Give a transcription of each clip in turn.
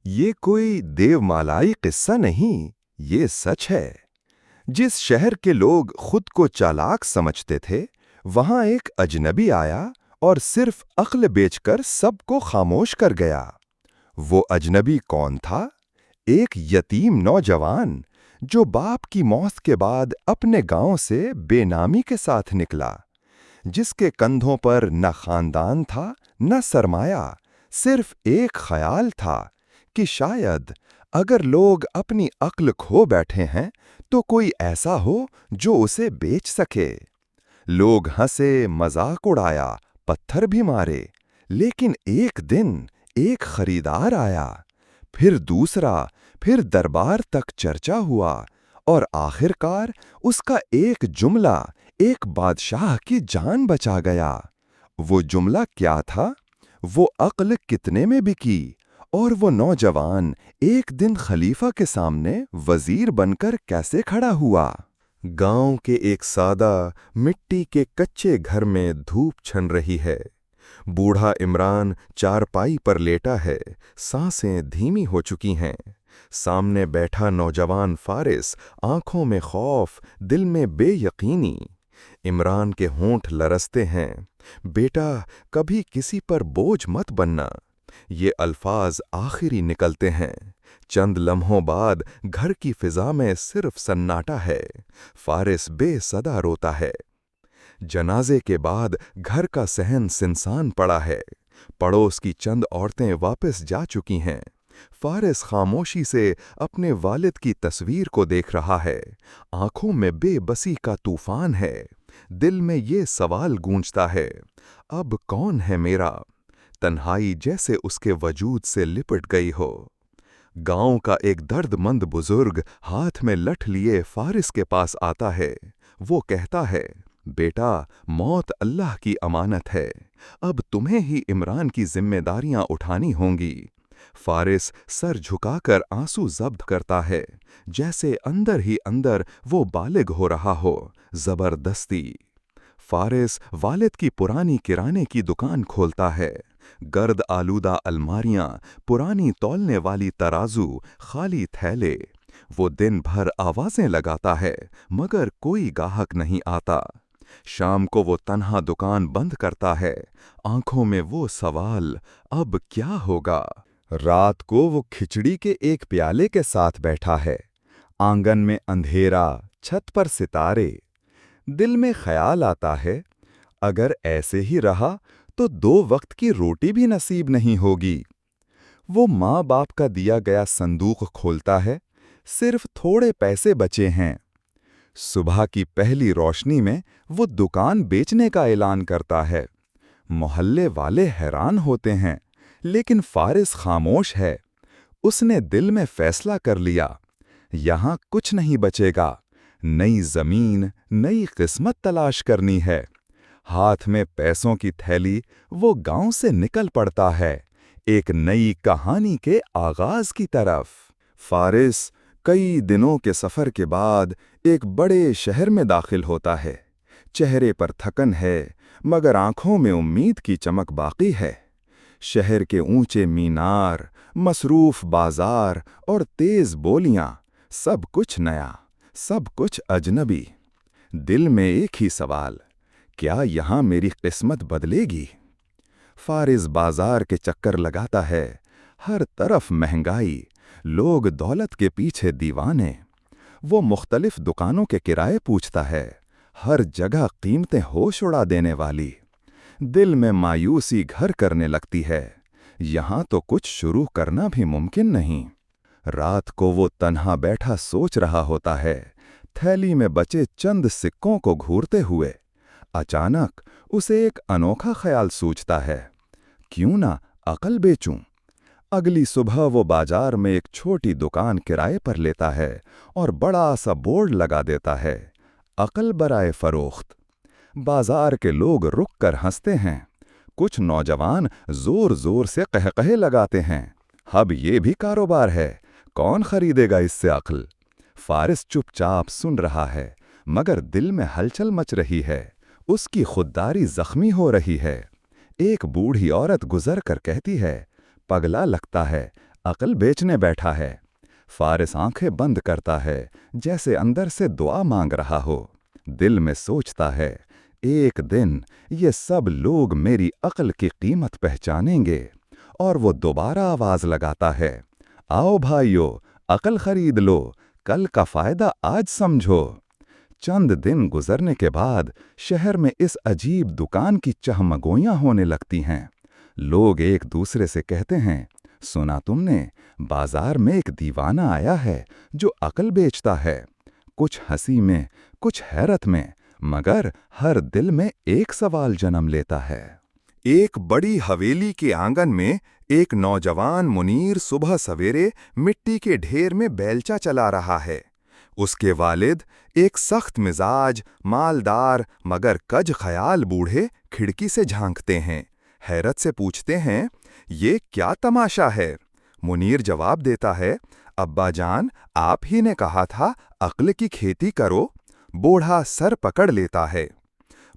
یہ کوئی دیومالائی قصہ نہیں، یہ سچ ہے۔ جس شہر کے لوگ خود کو چالاک سمجھتے تھے، وہاں ایک اجنبی آیا اور صرف عقل بیچ کر سب کو خاموش کر گیا۔ وہ اجنبی کون تھا؟ ایک یتیم نوجوان جو باپ کی موت کے بعد اپنے گاؤں سے بے نامی کے ساتھ نکلا، جس کے کندھوں پر نہ خاندان تھا نہ سرمایہ، صرف ایک خیال تھا کہ شاید اگر لوگ اپنی عقل کھو بیٹھے ہیں تو کوئی ایسا ہو جو اسے بیچ سکے۔ لوگ ہنسے، مذاق اڑایا، پتھر بھی مارے، لیکن ایک دن ایک خریدار آیا، پھر دوسرا، پھر دربار تک چرچا ہوا، اور آخرکار اس کا ایک جملہ ایک بادشاہ کی جان بچا گیا۔ وہ جملہ کیا تھا؟ وہ عقل کتنے میں بکی؟ اور وہ نوجوان ایک دن خلیفہ کے سامنے وزیر بن کر کیسے کھڑا ہوا؟ گاؤں کے ایک سادہ مٹی کے کچے گھر میں دھوپ چھن رہی ہے۔ بوڑھا عمران چارپائی پر لیٹا ہے، سانسیں دھیمی ہو چکی ہیں۔ سامنے بیٹھا نوجوان فارس، آنکھوں میں خوف، دل میں بے یقینی۔ عمران کے ہونٹ لرزتے ہیں، بیٹا کبھی کسی پر بوجھ مت بننا۔ یہ الفاظ آخری نکلتے ہیں۔ چند لمحوں بعد گھر کی فضا میں صرف سناٹا ہے۔ فارس بے صدا روتا ہے۔ جنازے کے بعد گھر کا صحن سنسان پڑا ہے۔ پڑوس کی چند عورتیں واپس جا چکی ہیں۔ فارس خاموشی سے اپنے والد کی تصویر کو دیکھ رہا ہے۔ آنکھوں میں بے بسی کا طوفان ہے۔ دل میں یہ سوال گونجتا ہے، اب کون ہے میرا؟ تنہائی جیسے اس کے وجود سے لپٹ گئی ہو۔ گاؤں کا ایک درد مند بزرگ ہاتھ میں لٹھ لیے فارس کے پاس آتا ہے۔ وہ کہتا ہے، بیٹا موت اللہ کی امانت ہے، اب تمہیں ہی عمران کی ذمہ داریاں اٹھانی ہوں گی۔ فارس سر جھکا کر آنسو ضبط کرتا ہے، جیسے اندر ہی اندر وہ بالغ ہو رہا ہو، زبردستی۔ فارس والد کی پرانی کرانے کی دکان کھولتا ہے۔ گرد آلودہ الماریاں، پرانی تولنے والی ترازو، خالی تھیلے۔ وہ دن بھر آوازیں لگاتا ہے، مگر کوئی گاہک نہیں آتا۔ شام کو وہ تنہا دکان بند کرتا ہے، آنکھوں میں وہ سوال، اب کیا ہوگا؟ رات کو وہ کھچڑی کے ایک پیالے کے ساتھ بیٹھا ہے۔ آنگن میں اندھیرا، چھت پر ستارے۔ دل میں خیال آتا ہے، اگر ایسے ہی رہا تو 2 وقت کی روٹی بھی نصیب نہیں ہوگی۔ وہ ماں باپ کا دیا گیا صندوق کھولتا ہے، صرف تھوڑے پیسے بچے ہیں۔ صبح کی پہلی روشنی میں وہ دکان بیچنے کا اعلان کرتا ہے۔ محلے والے حیران ہوتے ہیں، لیکن فارس خاموش ہے۔ اس نے دل میں فیصلہ کر لیا، یہاں کچھ نہیں بچے گا، نئی زمین، نئی قسمت تلاش کرنی ہے۔ ہاتھ میں پیسوں کی تھیلی وہ گاؤں سے نکل پڑتا ہے، ایک نئی کہانی کے آغاز کی طرف۔ فارس کئی دنوں کے سفر کے بعد ایک بڑے شہر میں داخل ہوتا ہے۔ چہرے پر تھکن ہے، مگر آنکھوں میں امید کی چمک باقی ہے۔ شہر کے اونچے مینار، مصروف بازار اور تیز بولیاں، سب کچھ نیا، سب کچھ اجنبی۔ دل میں ایک ہی سوال، کیا یہاں میری قسمت بدلے گی؟ فارس بازار کے چکر لگاتا ہے، ہر طرف مہنگائی، لوگ دولت کے پیچھے دیوانے۔ وہ مختلف دکانوں کے کرائے پوچھتا ہے، ہر جگہ قیمتیں ہوش اڑا دینے والی۔ دل میں مایوسی گھر کرنے لگتی ہے، یہاں تو کچھ شروع کرنا بھی ممکن نہیں۔ رات کو وہ تنہا بیٹھا سوچ رہا ہوتا ہے، تھیلی میں بچے چند سکوں کو گھورتے ہوئے۔ اچانک اسے ایک انوکھا خیال سوچتا ہے، کیوں نہ عقل بیچوں؟ اگلی صبح وہ بازار میں ایک چھوٹی دکان کرائے پر لیتا ہے اور بڑا سا بورڈ لگا دیتا ہے، عقل برائے فروخت۔ بازار کے لوگ رک کر ہنستے ہیں، کچھ نوجوان زور زور سے قہقہے لگاتے ہیں، اب یہ بھی کاروبار ہے، کون خریدے گا اس سے عقل؟ فارس چپ چاپ سن رہا ہے، مگر دل میں ہلچل مچ رہی ہے، اس کی خودداری زخمی ہو رہی ہے۔ ایک بوڑھی عورت گزر کر کہتی ہے، پگلا لگتا ہے، عقل بیچنے بیٹھا ہے۔ فارس آنکھیں بند کرتا ہے جیسے اندر سے دعا مانگ رہا ہو۔ دل میں سوچتا ہے، ایک دن یہ سب لوگ میری عقل کی قیمت پہچانیں گے۔ اور وہ دوبارہ آواز لگاتا ہے، آؤ بھائیو، عقل خرید لو، کل کا فائدہ آج سمجھو۔ چند دن گزرنے کے بعد شہر میں اس عجیب دکان کی چہمگوئیاں ہونے لگتی ہیں۔ لوگ ایک دوسرے سے کہتے ہیں، سنا تم نے، بازار میں ایک دیوانہ آیا ہے جو عقل بیچتا ہے۔ کچھ ہنسی میں، کچھ حیرت میں، مگر ہر دل میں ایک سوال جنم لیتا ہے۔ ایک بڑی حویلی کے آنگن میں ایک نوجوان منیر صبح سویرے مٹی کے ڈھیر میں بیلچہ چلا رہا ہے۔ اس کے والد ایک سخت مزاج، مالدار مگر کج خیال بوڑھے کھڑکی سے جھانکتے ہیں، حیرت سے پوچھتے ہیں، یہ کیا تماشا ہے؟ منیر جواب دیتا ہے، ابا جان، آپ ہی نے کہا تھا عقل کی کھیتی کرو۔ بوڑھا سر پکڑ لیتا ہے۔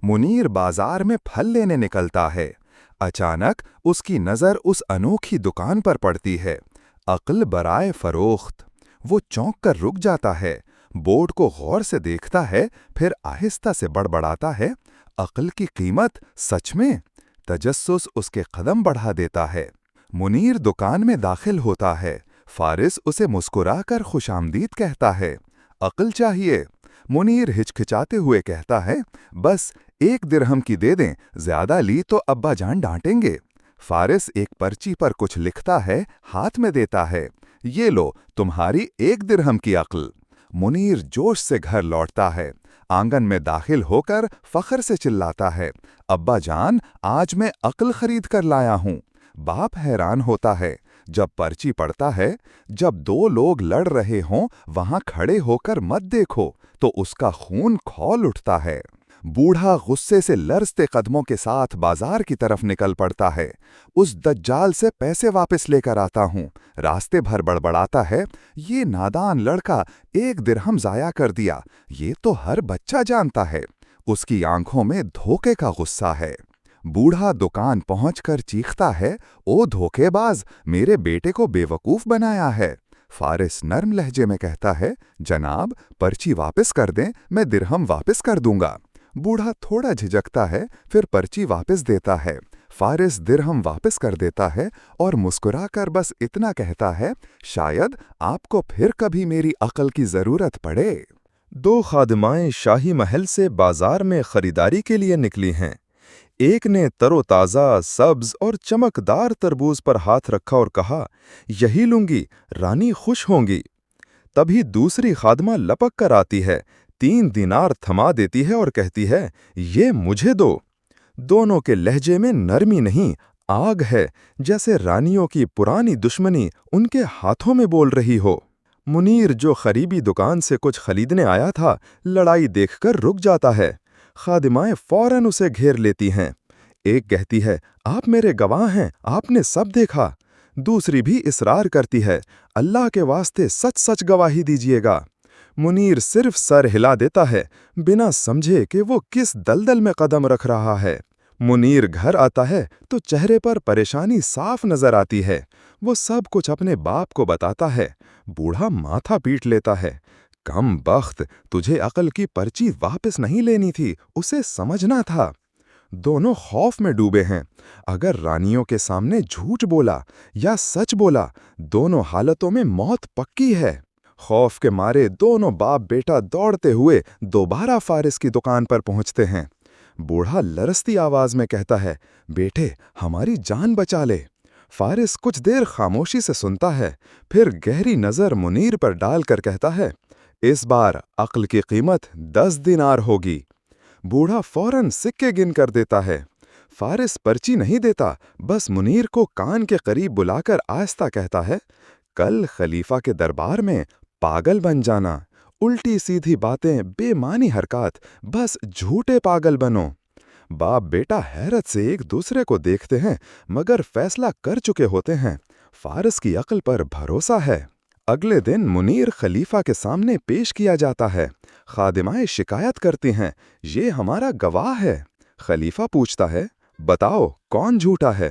منیر بازار میں پھل لینے نکلتا ہے۔ اچانک اس کی نظر اس انوکھی دکان پر پڑتی ہے، عقل برائے فروخت۔ وہ چونک کر رک جاتا ہے، بورڈ کو غور سے دیکھتا ہے، پھر آہستہ سے بڑبڑاتا ہے، عقل کی قیمت سچ میں؟ تجسس اس کے قدم بڑھا دیتا ہے۔ منیر دکان میں داخل ہوتا ہے۔ فارس اسے مسکرا کر خوش آمدید کہتا ہے۔ عقل چاہیے؟ منیر ہچکچاتے ہوئے کہتا ہے، بس 1 درہم کی دے دیں، زیادہ لی تو ابا جان ڈانٹیں گے۔ فارس ایک پرچی پر کچھ لکھتا ہے، ہاتھ میں دیتا ہے، یہ لو تمہاری 1 درہم کی عقل۔ منیر جوش سے گھر لوٹتا ہے۔ آنگن میں داخل ہو کر فخر سے چلاتا ہے، ابا جان، آج میں عقل خرید کر لایا ہوں۔ باپ حیران ہوتا ہے۔ جب پرچی پڑھتا ہے، جب 2 لوگ لڑ رہے ہوں وہاں کھڑے ہو کر مت دیکھو، تو اس کا خون کھول اٹھتا ہے۔ بوڑھا غصے سے لرزتے قدموں کے ساتھ بازار کی طرف نکل پڑتا ہے۔ اس دجال سے پیسے واپس لے کر آتا ہوں۔ راستے بھر بڑبڑاتا ہے، یہ نادان لڑکا 1 درہم ضائع کر دیا، یہ تو ہر بچہ جانتا ہے۔ اس کی آنکھوں میں دھوکے کا غصہ ہے۔ بوڑھا دکان پہنچ کر چیختا ہے، او دھوکے باز، میرے بیٹے کو بے وقوف بنایا ہے۔ فارس نرم لہجے میں کہتا ہے، جناب، پرچی واپس کر دیں، میں درہم واپس کر دوں گا۔ بوڑھا تھوڑا جھجکتا ہے، پھر پرچی واپس دیتا ہے۔ فارس درہم واپس کر دیتا ہے اور مسکرا کر بس اتنا کہتا ہے، شاید آپ کو پھر کبھی میری عقل کی ضرورت پڑے۔ 2 خادمائیں شاہی محل سے بازار میں خریداری کے لیے نکلی ہیں۔ ایک نے تر و تازہ، سبز اور چمکدار تربوز پر ہاتھ رکھا اور کہا، یہی لوں گی، رانی خوش ہوں گی۔ تبھی دوسری خادمہ لپک کر آتی ہے، 3 دینار تھما دیتی ہے اور کہتی ہے، یہ مجھے دو۔ دونوں کے لہجے میں نرمی نہیں، آگ ہے، جیسے رانیوں کی پرانی دشمنی ان کے ہاتھوں میں بول رہی ہو۔ منیر جو قریبی دکان سے کچھ خریدنے آیا تھا، لڑائی دیکھ کر رک جاتا ہے۔ خادمائیں فوراً اسے گھیر لیتی ہیں۔ ایک کہتی ہے، آپ میرے گواہ ہیں، آپ نے سب دیکھا۔ دوسری بھی اصرار کرتی ہے، اللہ کے واسطے سچ سچ گواہی دیجیے گا۔ منیر صرف سر ہلا دیتا ہے، بنا سمجھے کہ وہ کس دلدل میں قدم رکھ رہا ہے۔ منیر گھر آتا ہے تو چہرے پر پریشانی صاف نظر آتی ہے۔ وہ سب کچھ اپنے باپ کو بتاتا ہے۔ بوڑھا ماتھا پیٹ لیتا ہے، کم بخت، تجھے عقل کی پرچی واپس نہیں لینی تھی، اسے سمجھنا تھا۔ دونوں خوف میں ڈوبے ہیں۔ اگر رانیوں کے سامنے جھوٹ بولا یا سچ بولا، دونوں حالتوں میں موت پکی ہے۔ خوف کے مارے دونوں باپ بیٹا دوڑتے ہوئے دوبارہ فارس کی دکان پر پہنچتے ہیں۔ بوڑھا لرزتی آواز میں کہتا ہے، بیٹے، ہماری جان بچا لے۔ فارس کچھ دیر خاموشی سے سنتا ہے، پھر گہری نظر منیر پر ڈال کر کہتا ہے، اس بار عقل کی قیمت 10 دینار ہوگی۔ بوڑھا فوراً سکے گن کر دیتا ہے۔ فارس پرچی نہیں دیتا، بس منیر کو کان کے قریب بلا کر آہستہ کہتا ہے، کل خلیفہ کے دربار میں پاگل بن جانا، الٹی سیدھی باتیں، بے معنی حرکات، بس جھوٹے پاگل بنو۔ باپ بیٹا حیرت سے ایک دوسرے کو دیکھتے ہیں، مگر فیصلہ کر چکے ہوتے ہیں۔ فارس کی عقل پر بھروسہ ہے۔ اگلے دن منیر خلیفہ کے سامنے پیش کیا جاتا ہے۔ خادمائیں شکایت کرتی ہیں، یہ ہمارا گواہ ہے۔ خلیفہ پوچھتا ہے، بتاؤ کون جھوٹا ہے؟